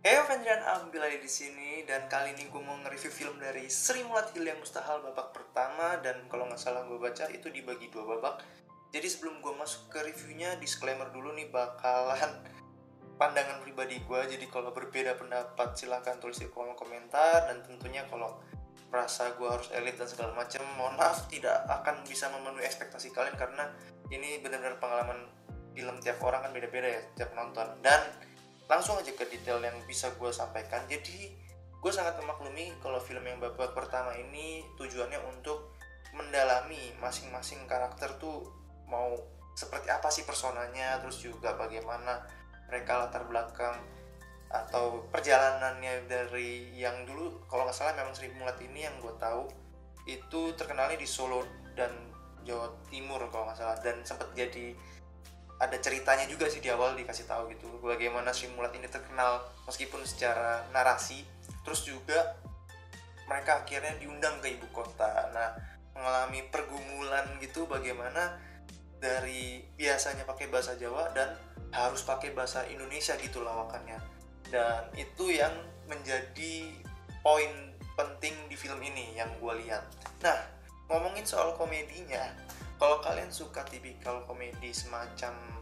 Hey Vendrian Ambilai di sini dan kali ini gue mau nge-review film dari Sri Mulat Hilal Mustahil babak pertama, dan kalau nggak salah gue baca itu dibagi 2 babak. Jadi sebelum gue masuk ke reviewnya, disclaimer dulu nih, bakalan pandangan pribadi gue. Jadi kalau berbeda pendapat silahkan tulis di kolom komentar, dan tentunya kalau merasa gue harus elit dan segala macam, mohon maaf, tidak akan bisa memenuhi ekspektasi kalian karena ini benar-benar pengalaman film tiap orang kan beda-beda ya, tiap nonton. Dan langsung aja ke detail yang bisa gue sampaikan. Jadi gue sangat memaklumi kalau film yang babak pertama ini tujuannya untuk mendalami masing-masing karakter tuh mau seperti apa sih personanya, terus juga bagaimana mereka latar belakang atau perjalanannya dari yang dulu. Kalau nggak salah memang Sri Mulat ini yang gue tahu itu terkenalnya di Solo dan Jawa Timur kalau nggak salah, dan sempat jadi ada ceritanya juga sih di awal dikasih tahu gitu bagaimana Sri Mulat ini terkenal meskipun secara narasi. Terus juga mereka akhirnya diundang ke ibu kota, nah mengalami pergumulan gitu bagaimana dari biasanya pakai bahasa Jawa dan harus pakai bahasa Indonesia gitu lawakannya. Dan itu yang menjadi poin penting di film ini yang gue lihat. Nah, ngomongin soal komedinya, kalau kalian suka tipikal komedi semacam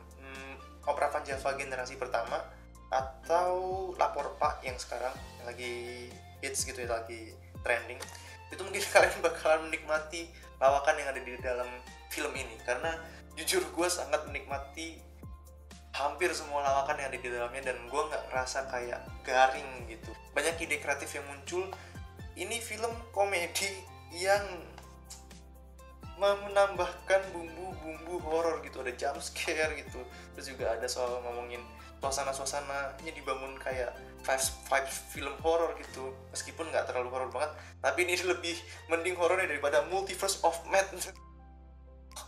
Opera Van Java generasi pertama atau Lapor Pak yang sekarang yang lagi hits gitu ya, lagi trending, itu mungkin kalian bakalan menikmati lawakan yang ada di dalam film ini. Karena jujur gue sangat menikmati hampir semua lawakan yang ada di dalamnya, dan gue nggak ngerasa kayak garing gitu. Banyak ide kreatif yang muncul. Ini film komedi yang menambahkan bumbu-bumbu horor gitu, ada jump scare gitu. Terus juga ada soal ngomongin suasana-suasananya dibangun kayak vibes film horor gitu, meskipun nggak terlalu horor banget, tapi ini lebih mending horornya daripada Multiverse of Madness.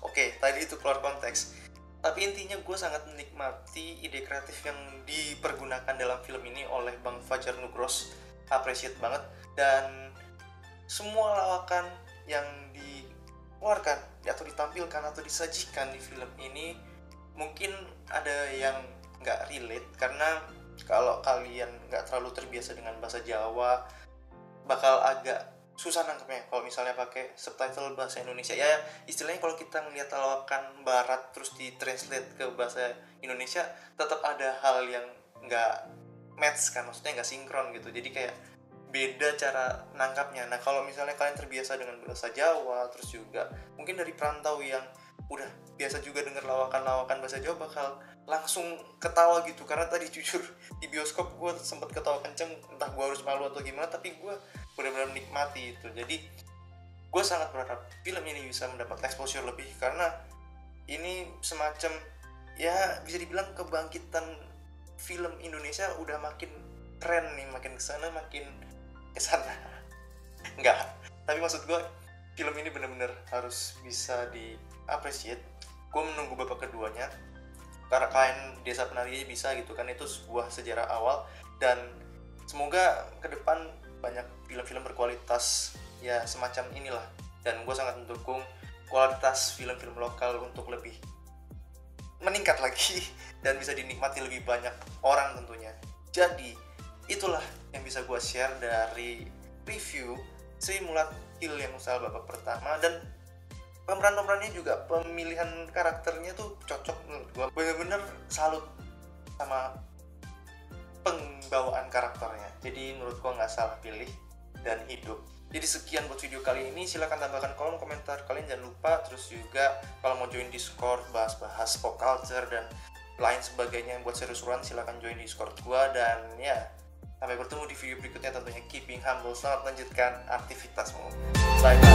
Oke, tadi itu keluar konteks, tapi intinya gue sangat menikmati ide kreatif yang dipergunakan dalam film ini oleh Bang Fajar Nugros. Appreciate banget. Dan semua lawakan yang dikeluarkan atau ditampilkan atau disajikan di film ini mungkin ada yang nggak relate, karena kalau kalian nggak terlalu terbiasa dengan bahasa Jawa bakal agak susah nangkepnya kalau misalnya pakai subtitle bahasa Indonesia. Ya istilahnya kalau kita ngeliat lawakan barat terus ditranslate ke bahasa Indonesia, tetap ada hal yang nggak match kan, maksudnya nggak sinkron gitu, jadi kayak beda cara nangkapnya. Nah kalau misalnya kalian terbiasa dengan bahasa Jawa, terus juga mungkin dari perantau yang udah biasa juga denger lawakan-lawakan bahasa Jawa, bakal langsung ketawa gitu. Karena tadi jujur di bioskop gue sempet ketawa kenceng, entah gue harus malu atau gimana, tapi gue benar-benar menikmati itu. Jadi gue sangat berharap film ini bisa mendapat exposure lebih, karena ini semacam ya bisa dibilang kebangkitan film Indonesia. Udah makin tren nih, makin kesana enggak, tapi maksud gue film ini benar-benar harus bisa di-appreciate. Gue menunggu babak keduanya karena kalian Desa Penari bisa gitu kan, itu sebuah sejarah awal, dan semoga ke depan banyak film-film berkualitas ya semacam inilah. Dan gue sangat mendukung kualitas film-film lokal untuk lebih meningkat lagi dan bisa dinikmati lebih banyak orang tentunya. Jadi itulah yang bisa gue share dari review Sri Mulat Hilal Mustahil babak pertama. Dan pemeran-pemerannya juga, pemilihan karakternya tuh cocok menurut gue. Bener-bener salut sama pembawaan karakternya. Jadi menurut gue nggak salah pilih dan hidup. Jadi sekian buat video kali ini. Silahkan tambahkan kolom komentar kalian, jangan lupa. Terus juga kalau mau join Discord, bahas-bahas pop culture dan lain sebagainya buat seru-seruan, silahkan join Discord gua. Dan ya, sampai bertemu di video berikutnya tentunya. Keeping humble, selamat lanjutkan aktivitasmu. Bye bye.